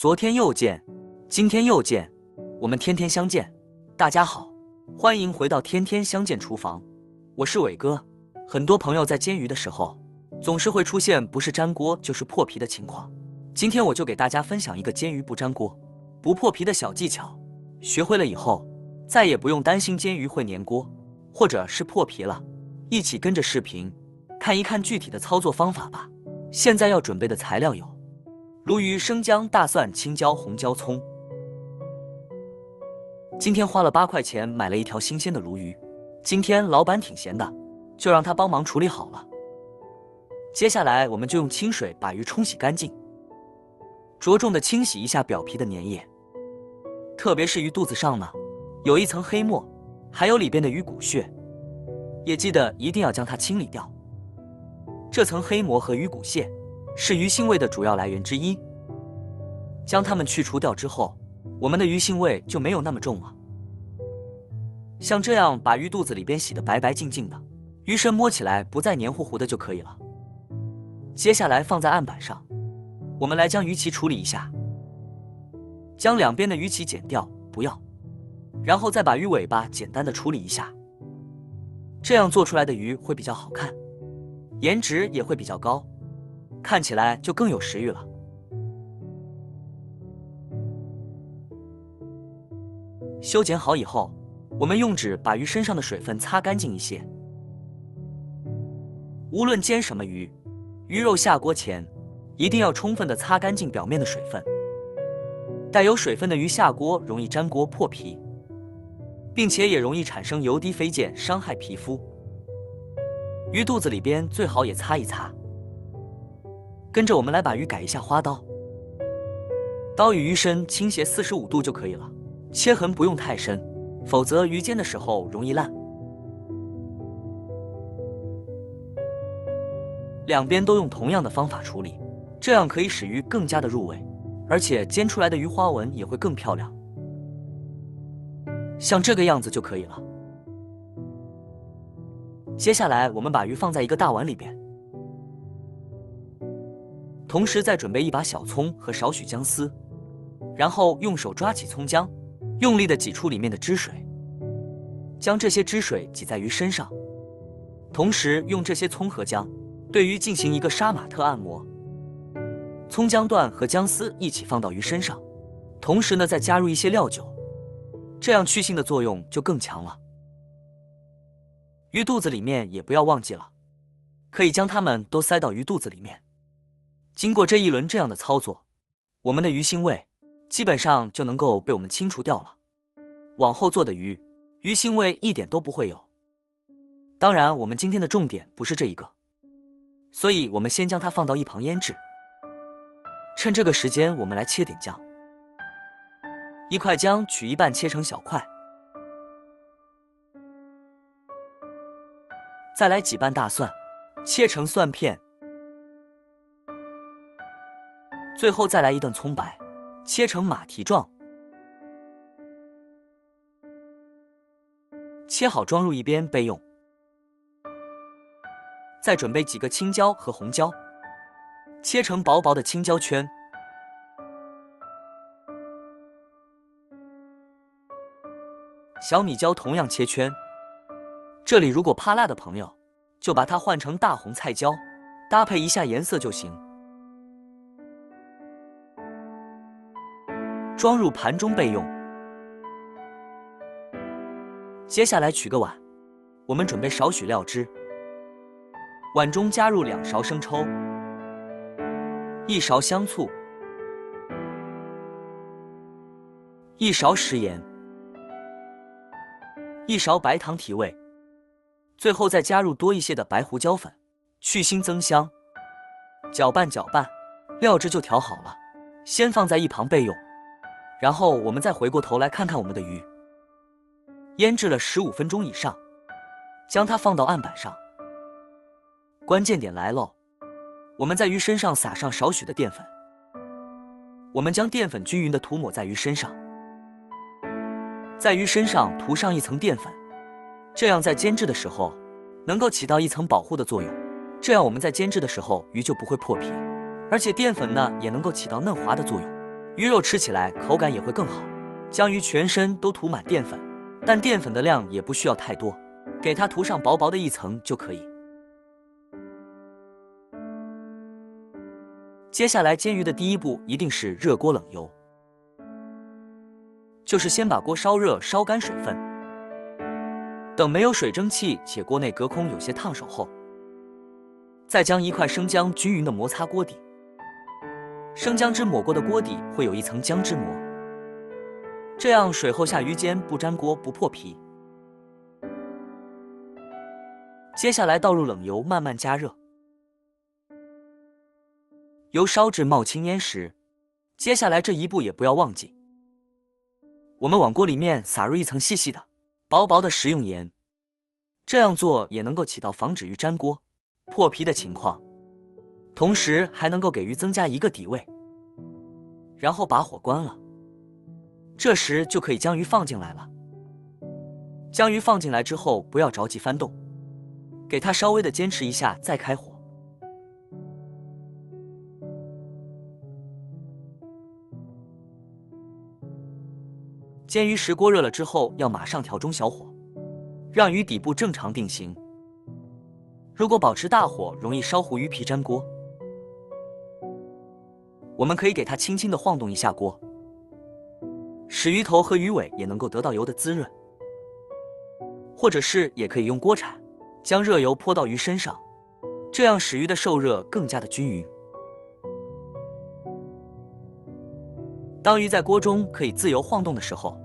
昨天又见，今天又见，我们天天相见。大家好，欢迎回到天天相见厨房，我是伟哥。很多朋友在煎鱼的时候，总是会出现不是粘锅就是破皮的情况。今天我就给大家分享一个煎鱼不粘锅、不破皮的小技巧，学会了以后，再也不用担心煎鱼会粘锅或者是破皮了。一起跟着视频看一看具体的操作方法吧。现在要准备的材料有鲈鱼、生姜、大蒜、青椒、红椒、葱。今天花了8块钱买了一条新鲜的鲈鱼，今天老板挺闲的，就让他帮忙处理好了。接下来我们就用清水把鱼冲洗干净，着重的清洗一下表皮的粘液，特别是鱼肚子上呢，有一层黑沫，还有里边的鱼骨屑，也记得一定要将它清理掉。这层黑膜和鱼骨屑是鱼腥味的主要来源之一，将它们去除掉之后，我们的鱼腥味就没有那么重了。像这样把鱼肚子里边洗得白白净净的，鱼身摸起来不再黏糊糊的就可以了。接下来放在案板上，我们来将鱼鳍处理一下，将两边的鱼鳍剪掉，不要，然后再把鱼尾巴简单的处理一下，这样做出来的鱼会比较好看，颜值也会比较高，看起来就更有食欲了。修剪好以后，我们用纸把鱼身上的水分擦干净一些。无论煎什么鱼，鱼肉下锅前一定要充分的擦干净表面的水分。带有水分的鱼下锅容易粘锅破皮，并且也容易产生油滴飞溅，伤害皮肤。鱼肚子里边最好也擦一擦。跟着我们来把鱼改一下花刀，刀与鱼身倾斜45度就可以了，切痕不用太深，否则鱼煎的时候容易烂。两边都用同样的方法处理，这样可以使鱼更加的入味，而且煎出来的鱼花纹也会更漂亮。像这个样子就可以了。接下来我们把鱼放在一个大碗里边，同时再准备一把小葱和少许姜丝，然后用手抓起葱姜，用力的挤出里面的汁水，将这些汁水挤在鱼身上，同时用这些葱和姜对鱼进行一个杀马特按摩。葱姜段和姜丝一起放到鱼身上，同时呢再加入一些料酒，这样去腥的作用就更强了。鱼肚子里面也不要忘记了，可以将它们都塞到鱼肚子里面。经过这一轮这样的操作，我们的鱼腥味基本上就能够被我们清除掉了。往后做的鱼腥味一点都不会有。当然我们今天的重点不是这一个，所以我们先将它放到一旁腌制。趁这个时间我们来切点姜。一块姜取一半切成小块，再来几瓣大蒜，切成蒜片，最后再来一段葱白，切成马蹄状，切好装入一边备用。再准备几个青椒和红椒，切成薄薄的青椒圈。小米椒同样切圈，这里如果怕辣的朋友，就把它换成大红菜椒，搭配一下颜色就行。装入盘中备用。接下来取个碗，我们准备少许料汁，碗中加入2勺生抽，1勺香醋，1勺食盐，1勺白糖提味，最后再加入多一些的白胡椒粉，去腥增香。搅拌搅拌，料汁就调好了，先放在一旁备用。然后我们再回过头来看看我们的鱼，腌制了15分钟以上，将它放到案板上。关键点来喽，我们在鱼身上撒上少许的淀粉，我们将淀粉均匀地涂抹在鱼身上，在鱼身上涂上一层淀粉，这样在煎制的时候能够起到一层保护的作用，这样我们在煎制的时候鱼就不会破皮，而且淀粉呢也能够起到嫩滑的作用，鱼肉吃起来口感也会更好。将鱼全身都涂满淀粉，但淀粉的量也不需要太多，给它涂上薄薄的一层就可以。接下来煎鱼的第一步一定是热锅冷油，就是先把锅烧热，烧干水分，等没有水蒸气且锅内隔空有些烫手后，再将一块生姜均匀地摩擦锅底。生姜汁抹过的锅底会有一层姜汁膜，这样水后下鱼煎不粘锅不破皮。接下来倒入冷油，慢慢加热，油烧至冒青烟时，接下来这一步也不要忘记，我们往锅里面撒入一层细细的、薄薄的食用盐，这样做也能够起到防止鱼粘锅、破皮的情况，同时还能够给鱼增加一个底味。然后把火关了，这时就可以将鱼放进来了。将鱼放进来之后，不要着急翻动，给它稍微的坚持一下再开火。煎鱼时锅热了之后，要马上调中小火，让鱼底部正常定型。如果保持大火，容易烧糊鱼皮粘锅。我们可以给它轻轻地晃动一下锅，使鱼头和鱼尾也能够得到油的滋润，或者是也可以用锅铲将热油泼到鱼身上，这样使鱼的受热更加的均匀。当鱼在锅中可以自由晃动的时候，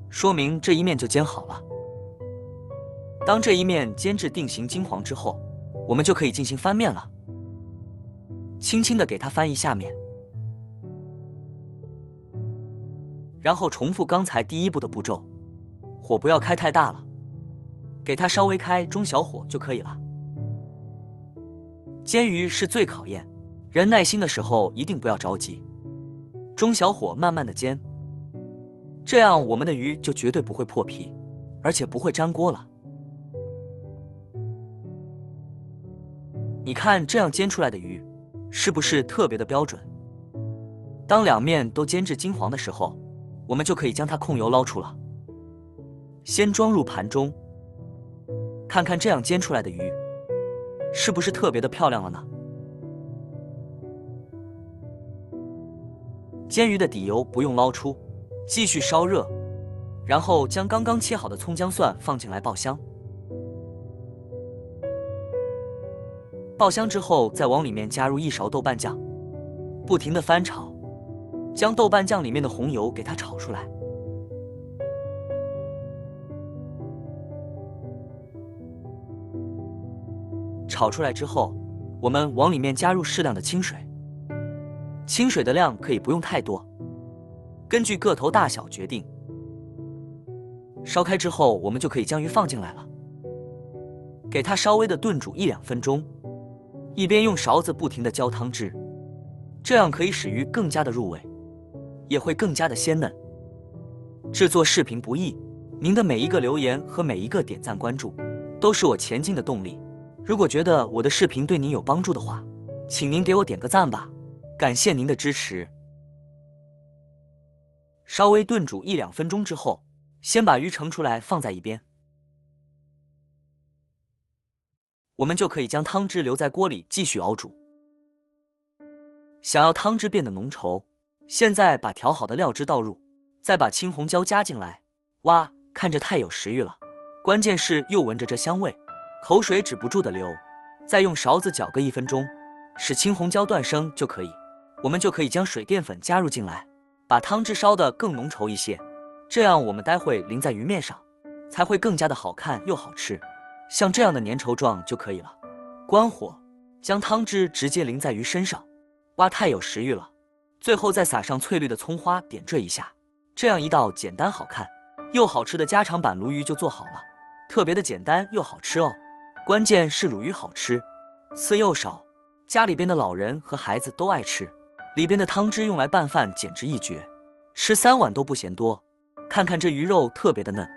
说明这一面就煎好了。当这一面煎至定型金黄之后，我们就可以进行翻面了。轻轻地给它翻一下面，然后重复刚才第一步的步骤，火不要开太大了，给它稍微开中小火就可以了。煎鱼是最考验人耐心的时候，一定不要着急，中小火慢慢的煎，这样我们的鱼就绝对不会破皮，而且不会粘锅了。你看这样煎出来的鱼是不是特别的标准？当两面都煎至金黄的时候，我们就可以将它控油捞出了。先装入盘中，看看这样煎出来的鱼是不是特别的漂亮了呢？煎鱼的底油不用捞出，继续烧热，然后将刚刚切好的葱姜蒜放进来爆香。爆香之后，再往里面加入1勺豆瓣酱，不停的翻炒，将豆瓣酱里面的红油给它炒出来。炒出来之后，我们往里面加入适量的清水，清水的量可以不用太多，根据个头大小决定。烧开之后，我们就可以将鱼放进来了，给它稍微的炖煮1-2分钟，一边用勺子不停的浇汤汁，这样可以使鱼更加的入味，也会更加的鲜嫩。制作视频不易，您的每一个留言和每一个点赞关注，都是我前进的动力。如果觉得我的视频对您有帮助的话，请您给我点个赞吧，感谢您的支持。稍微炖煮1-2分钟之后，先把鱼盛出来放在一边，我们就可以将汤汁留在锅里继续熬煮。想要汤汁变得浓稠，现在把调好的料汁倒入，再把青红椒加进来，哇，看着太有食欲了，关键是又闻着这香味，口水止不住的流。再用勺子搅个1分钟，使青红椒断生就可以。我们就可以将水淀粉加入进来，把汤汁烧得更浓稠一些，这样我们待会淋在鱼面上才会更加的好看又好吃，像这样的粘稠状就可以了。关火，将汤汁直接淋在鱼身上，哇，太有食欲了。最后再撒上翠绿的葱花点缀一下，这样一道简单好看又好吃的家常版鲈鱼就做好了，特别的简单又好吃哦。关键是鲈鱼好吃，刺又少，家里边的老人和孩子都爱吃，里边的汤汁用来拌饭简直一绝，吃3碗都不嫌多。看看这鱼肉特别的嫩，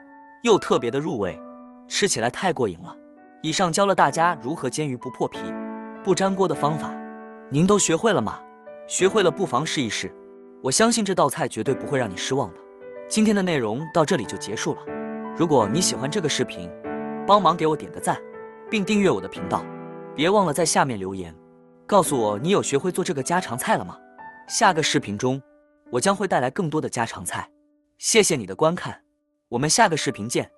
又特别的入味，吃起来太过瘾了。以上教了大家如何煎鱼不破皮、不粘锅的方法，您都学会了吗？学会了不妨试一试，我相信这道菜绝对不会让你失望的。今天的内容到这里就结束了。如果你喜欢这个视频，帮忙给我点个赞，并订阅我的频道。别忘了在下面留言，告诉我你有学会做这个家常菜了吗？下个视频中，我将会带来更多的家常菜。谢谢你的观看，我们下个视频见。